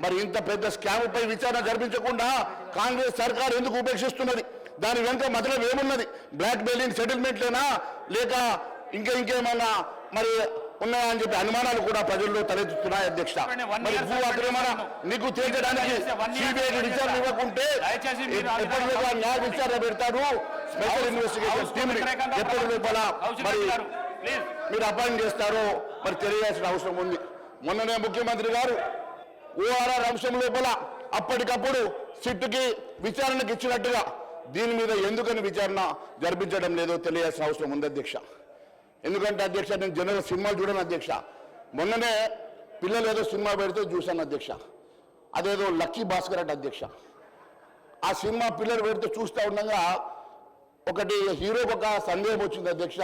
మరి ఇంత పెద్ద స్కామ్పై విచారణ జరిపించకుండా కాంగ్రెస్ సర్కార్ ఎందుకు ఉపేక్షిస్తున్నది? దాని వెనుక మతలబ్ ఏమున్నది? బ్లాక్ మెయిలింగ్ సెటిల్మెంట్లేనా లేక ఇంకేమైనా మరి ఉన్నాయా అని చెప్పి అనుమానాలు కూడా ప్రజల్లో తలెత్తుతున్నాయి అధ్యక్ష. మరి భూ ఆక్రమణ నీకు తేల్చడానికి సిబిఐ విచారణ ఇవ్వకుంటే ఎప్పటిలోగా న్యాయ విచారణ పెడతారు, స్పెషల్ ఇన్వెస్టిగేషన్ టీమ్ ఎప్పటి లోపల మరి మీరు అపాయింట్ చేస్తారో మరి తెలియాల్సిన అవసరం ఉంది. మొన్ననే ముఖ్యమంత్రి గారు ఓఆర్ఆర్ అంశం లోపల అప్పటికప్పుడు సిట్టుకి విచారణకు ఇచ్చినట్టుగా దీని మీద ఎందుకని విచారణ జరిపించడం లేదో తెలియాల్సిన అవసరం ఉంది అధ్యక్ష. ఎందుకంటే అధ్యక్ష నేను జనరల్ సినిమాలు చూడను అధ్యక్ష. మొన్ననే పిల్లలు ఏదో సినిమా పెడితే చూశాను అధ్యక్ష. అదేదో లక్కీ భాస్కర్ అంటే అధ్యక్ష. ఆ సినిమా పిల్లలు పెడితే చూస్తూ ఉండగా ఒకటి హీరోకి ఒక సందేహం వచ్చింది అధ్యక్ష.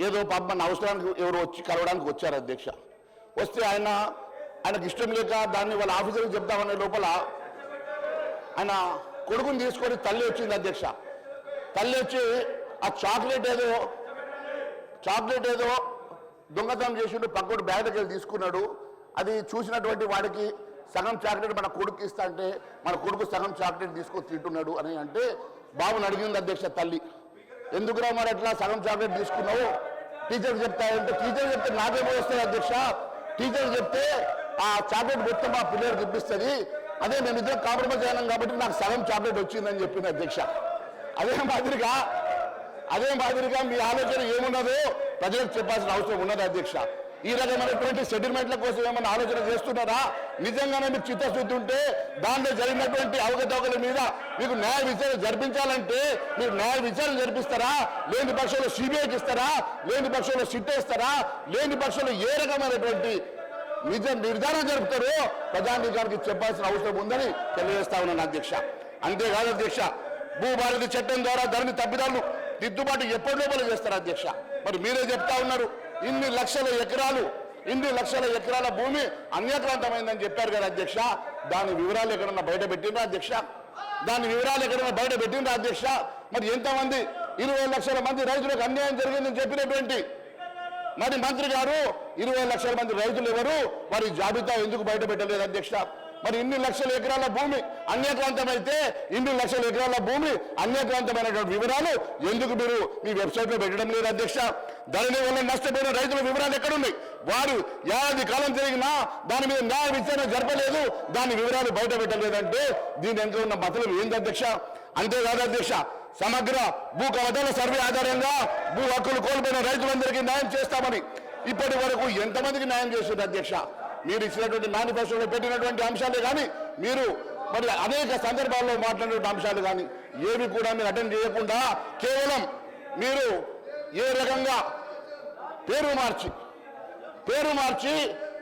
ఏదో పాప అవసరానికి ఎవరు వచ్చి కలవడానికి వచ్చారు అధ్యక్ష. వస్తే ఆయనకు ఇష్టం లేక దాన్ని వాళ్ళ ఆఫీసర్కి చెప్తామనే లోపల ఆయన కొడుకుని తీసుకొని తల్లి వచ్చింది అధ్యక్ష. తల్లి వచ్చి ఆ చాక్లెట్ ఏదో దొంగతనం చేసిండు, పక్కడు బ్యాగ్కి వెళ్ళి తీసుకున్నాడు. అది చూసినటువంటి వాడికి సగం చాక్లెట్ మన కొడుకు ఇస్తా అంటే మన కొడుకు సగం చాక్లెట్ తీసుకొని తింటున్నాడు అని అంటే బాబుని అడిగింది అధ్యక్ష తల్లి, ఎందుకురా మరి అట్లా సగం చాక్లెట్ తీసుకున్నావు? టీచర్కి చెప్తాయంటే టీచర్ చెప్తే నాకేమో వస్తాయి అధ్యక్ష, టీచర్ చెప్తే ఆ చాక్లెట్ మొత్తం మా పిల్లలకు ఇప్పిస్తుంది, అదే మేము ఇద్దరు కాంప్రమైజ్ అయినాం కాబట్టి నాకు సగం చాక్లెట్ వచ్చిందని చెప్పింది అధ్యక్ష. అదే మాదిరిగా మీ ఆలోచన ఏమున్నదో ప్రజలకు చెప్పాల్సిన అవసరం ఉన్నది అధ్యక్ష. ఈ రకమైనటువంటి సెటిల్మెంట్ల కోసం ఏమైనా ఆలోచన చేస్తున్నారా? నిజంగానే మీకు చిత్తశుద్ధి ఉంటే దాంట్లో జరిగినటువంటి అవకతవకల మీద మీకు న్యాయ విచారణ జరిపించాలంటే మీరు న్యాయ విచారణ జరిపిస్తారా? లేని పక్షంలో సిబిఐకి ఇస్తారా? లేని పక్షంలో సిట్ వేస్తారా? లేని పక్షంలో ఏ రకమైనటువంటి నిర్ధారణ జరుపుతారో ప్రజానీకానికి చెప్పాల్సిన అవసరం ఉందని తెలియజేస్తా ఉన్నాను అధ్యక్ష. అంతేకాదు అధ్యక్ష, భూభారతి చట్టం ద్వారా ధరణి తప్పిదాలను దిద్దుబాటు ఎప్పటి లోపల చేస్తారు అధ్యక్ష. మరి మీరే చెప్తా ఉన్నారు ఇన్ని లక్షల ఎకరాల భూమి అన్యాక్రాంతమైందని చెప్పారు కదా అధ్యక్ష. దాని వివరాలు ఎక్కడన్నా బయట పెట్టిండ్రా అధ్యక్ష? మరి ఎంతమంది 20 లక్షల మంది రైతులకు అన్యాయం జరిగిందని చెప్పినటువంటి మరి మంత్రి గారు 20 లక్షల మంది రైతులు ఎవరు? వారి జాబితా ఎందుకు బయట పెట్టలేదు అధ్యక్ష? మరి ఇన్ని లక్షల ఎకరాల భూమి అన్యాక్రాంతమైతే అన్యాక్రాంతమైనటువంటి వివరాలు ఎందుకు మీరు మీ వెబ్సైట్లో పెట్టడం లేదు అధ్యక్ష? ధరణి వల్ల నష్టపోయిన రైతుల వివరాలు ఎక్కడున్నాయి? వారు ఏడాది కాలం జరిగినా దాని మీద న్యాయ విచారణ జరపలేదు, దాని వివరాలు బయట పెట్టలేదంటే దీని వెనుక ఉన్న మతలు ఏంది అధ్యక్ష? అంతేకాదు అధ్యక్ష, సమగ్ర భూ కవతల సర్వే ఆధారంగా భూ హక్కులు కోల్పోయిన రైతులందరికీ న్యాయం చేస్తామని ఇప్పటి వరకు ఎంతమందికి న్యాయం చేస్తుంది అధ్యక్ష? మీరు ఇచ్చినటువంటి మేనిఫెస్టోలో పెట్టినటువంటి అంశాలే కానీ మీరు మరి అనేక సందర్భాల్లో మాట్లాడినటువంటి అంశాలు కానీ ఏవి కూడా మీరు అటెండ్ చేయకుండా కేవలం మీరు ఏ రకంగా పేరు మార్చి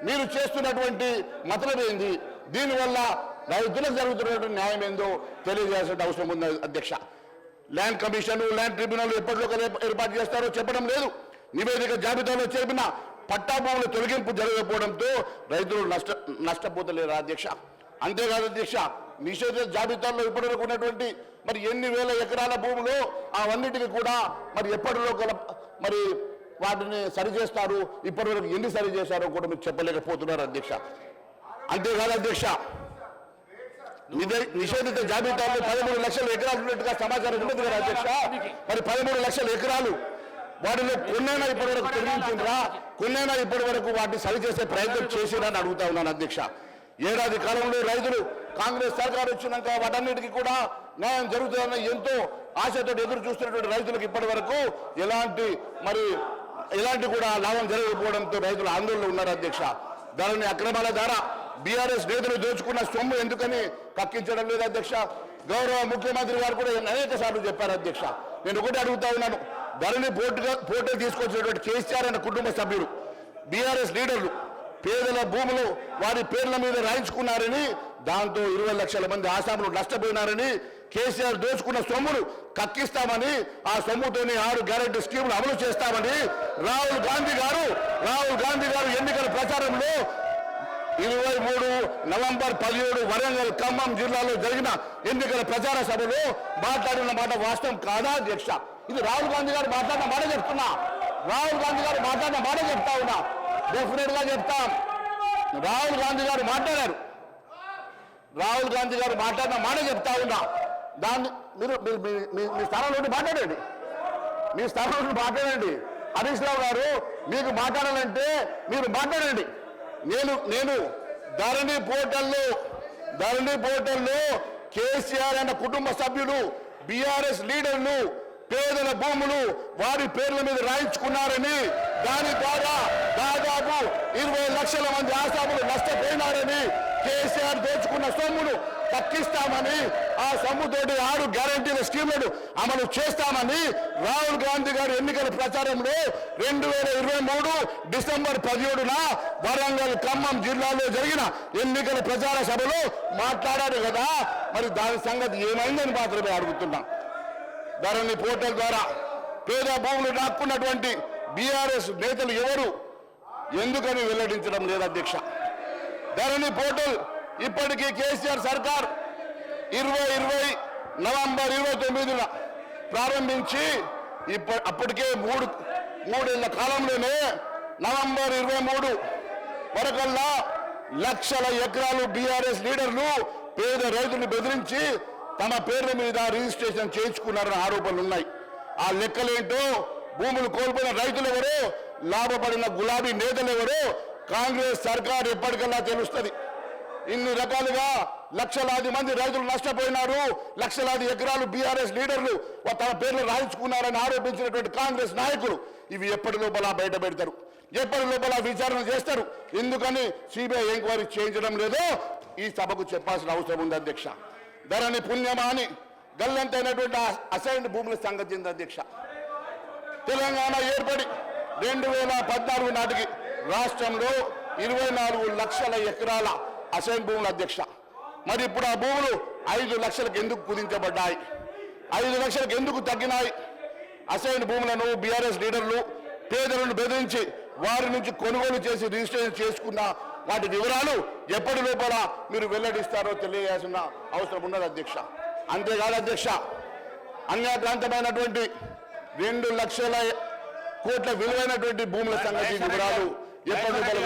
మీరు చేస్తున్నటువంటి మతలబ్ ఏంది? దీనివల్ల రైతులకు జరుగుతున్నటువంటి న్యాయం ఏందో తెలియజేయాల్సిన అవసరం ఉంది అధ్యక్ష. ల్యాండ్ కమిషన్, ల్యాండ్ ట్రిబ్యునల్ ఎప్పటిలో ఏర్పాటు చేస్తారో చెప్పడం లేదు. నివేదిక జాబితాలో చేరిన పట్టా భూముల తొలగింపు జరగకపోవడంతో రైతులు నష్టపోతలేరా అధ్యక్ష? అంతేకాదు అధ్యక్ష, నిషేధ జాబితాల్లో ఇప్పటివరకు ఉన్నటువంటి మరి ఎన్ని వేల ఎకరాల భూములు అవన్నిటికీ కూడా మరి ఎప్పటిలో మరి వాటిని సరిచేస్తారు, ఇప్పటివరకు ఎన్ని సరి చేశారో కూడా మీరు చెప్పలేకపోతున్నారు అధ్యక్ష. అంతేకాదు అధ్యక్ష, నిషేధిత జాబితాలో 13 లక్షల ఎకరాలు ఉన్నట్టుగా సమాచారం ఉన్నది కదా అధ్యక్ష. మరి 13 లక్షల ఎకరాలు వాటిలో కొన్నైనా ఇప్పటివరకు తొలగించిండ్రా? కొన్నైనా ఇప్పటి వరకు వాటిని సరిచేసే ప్రయత్నం చేసిరని అడుగుతా ఉన్నాను అధ్యక్ష. ఏడాది కాలంలో రైతులు కాంగ్రెస్ సర్కారు వచ్చినాక వాటన్నిటికీ కూడా న్యాయం జరుగుతుందని ఎంతో ఆశతో ఎదురు చూస్తున్నటువంటి రైతులకు ఇప్పటి వరకు ఎలాంటి కూడా లాభం జరగకపోవడంతో రైతులు ఆందోళనలో ఉన్నారు అధ్యక్ష. ధరణి అక్రమాల ద్వారా బీఆర్ఎస్ నేతలు దోచుకున్న సొమ్ము ఎందుకని కక్కించడం లేదు అధ్యక్ష? గౌరవ ముఖ్యమంత్రి గారు కూడా అనేక సార్లు చెప్పారు అధ్యక్ష. నేను ఒకటి అడుగుతా ఉన్నాను, ధరణి పోటీ తీసుకొచ్చినటువంటి కేసీఆర్ అనే కుటుంబ సభ్యులు బీఆర్ఎస్ లీడర్లు పేదల భూములు వారి పేర్ల మీద రాయించుకున్నారని, దాంతో 20 లక్షల మంది ఆసాములు నష్టపోయినారని, కేసీఆర్ దోచుకున్న సొమ్మును కక్కిస్తామని, ఆ సొమ్ముతోని 6 గ్యారెంటీ స్కీములు అమలు చేస్తామని రాహుల్ గాంధీ గారు ఎన్నికల ప్రచారంలో 23 నవంబర్ 17 వరంగల్ ఖమ్మం జిల్లాలో జరిగిన ఎన్నికల ప్రచార సభలో మాట్లాడిన మాట వాస్తవం కాదా అధ్యక్ష? ఇది రాహుల్ గాంధీ గారు మాట్లాడిన మాట చెప్తా ఉన్నా. డెఫినెట్ గా చెప్తాం. రాహుల్ గాంధీ గారు మాట్లాడారు, రాహుల్ గాంధీ గారు మాట్లాడిన మాట చెప్తా ఉన్నా. దాన్ని మీరు మీ స్థానంలో ఉండి మాట్లాడండి. మీ స్థానంలో ఉండి మాట్లాడండి. హరీష్ రావు గారు మీకు మాట్లాడాలంటే మీరు మాట్లాడండి. నేను ధరణి పోర్టల్లో కేసీఆర్ అన్న కుటుంబ సభ్యులు, బీఆర్ఎస్ లీడర్లు పేదల భూములు వారి పేర్ల మీద రాయించుకున్నారని, దాని ద్వారా దాదాపు 20 లక్షల మంది ఆసాములు నష్టపోయినారని, కేసీఆర్ దోచుకున్న సొమ్మును తక్కిస్తామని, ఆ సొమ్ముతోటి 6 గ్యారంటీల స్కీములను అమలు చేస్తామని రాహుల్ గాంధీ గారు ఎన్నికల ప్రచారంలో 2023 డిసెంబర్ 17న వరంగల్, ఖమ్మం జిల్లాలో జరిగిన ఎన్నికల ప్రచార సభలో మాట్లాడారు కదా. మరి దాని సంగతి ఏమైందని మాత్రమే అడుగుతున్నాం. ధరణి పోర్టల్ ద్వారా పేద భూములు దాక్కున్నటువంటి బీఆర్ఎస్ నేతలు ఎవరు ఎందుకని వెల్లడించడం లేదు అధ్యక్ష? ధరణి పోర్టల్ ఇప్పటికీ కేసీఆర్ సర్కార్ 2020 నవంబర్ 29న ప్రారంభించి అప్పటికే మూడేళ్ల కాలంలోనే నవంబర్ 23 వరకల్లా లక్షల ఎకరాలు బీఆర్ఎస్ లీడర్లు పేద రైతులు బెదిరించి తమ పేర్ల మీద రిజిస్ట్రేషన్ చేయించుకున్నారన్న ఆరోపణలు ఉన్నాయి. ఆ లెక్కలేంటో, భూములు కోల్పోయిన రైతులు ఎవరో, లాభపడిన గులాబీ నేతలు ఎవరో కాంగ్రెస్ సర్కార్ ఎప్పటికల్లా తెలుస్తుంది. ఇన్ని రకాలుగా లక్షలాది మంది రైతులు నష్టపోయినారు, లక్షలాది ఎకరాలు బీఆర్ఎస్ లీడర్లు తమ పేర్లు రాయించుకున్నారని ఆరోపించినటువంటి కాంగ్రెస్ నాయకులు ఇవి ఎప్పటి లోపల బయట పెడతారు, ఎప్పటి లోపల విచారణ చేస్తారు. ఎందుకని సిబిఐ ఎంక్వైరీ చేయించడం లేదో ఈ సభకు చెప్పాల్సిన అవసరం ఉంది అధ్యక్ష. ధరణి పుణ్యమాని గల్లంతైనటువంటి అసైన్డ్ భూముల సంగతి చెంది అధ్యక్ష. తెలంగాణ ఏర్పడి 2014 నాటికి రాష్ట్రంలో 24 లక్షల ఎకరాల అసైన్ భూములు అధ్యక్ష. మరి ఇప్పుడు ఆ భూములు 5 లక్షలకు ఎందుకు కుదించబడ్డాయి? 5 లక్షలకు ఎందుకు తగ్గినాయి? అసైన్ భూములను బీఆర్ఎస్ లీడర్లు పేదలను బెదిరించి వారి నుంచి కొనుగోలు చేసి రిజిస్ట్రేషన్ చేసుకున్న వాటి వివరాలు ఎప్పటి లోపల మీరు వెల్లడిస్తారో తెలియాల్సిన అవసరం ఉన్నది అధ్యక్ష. అంతేకాదు అధ్యక్ష, అన్యాక్రాంతమైనటువంటి 2 లక్షల కోట్ల విలువైనటువంటి భూముల సంగతి వివరాలు ఎప్పటి లోపల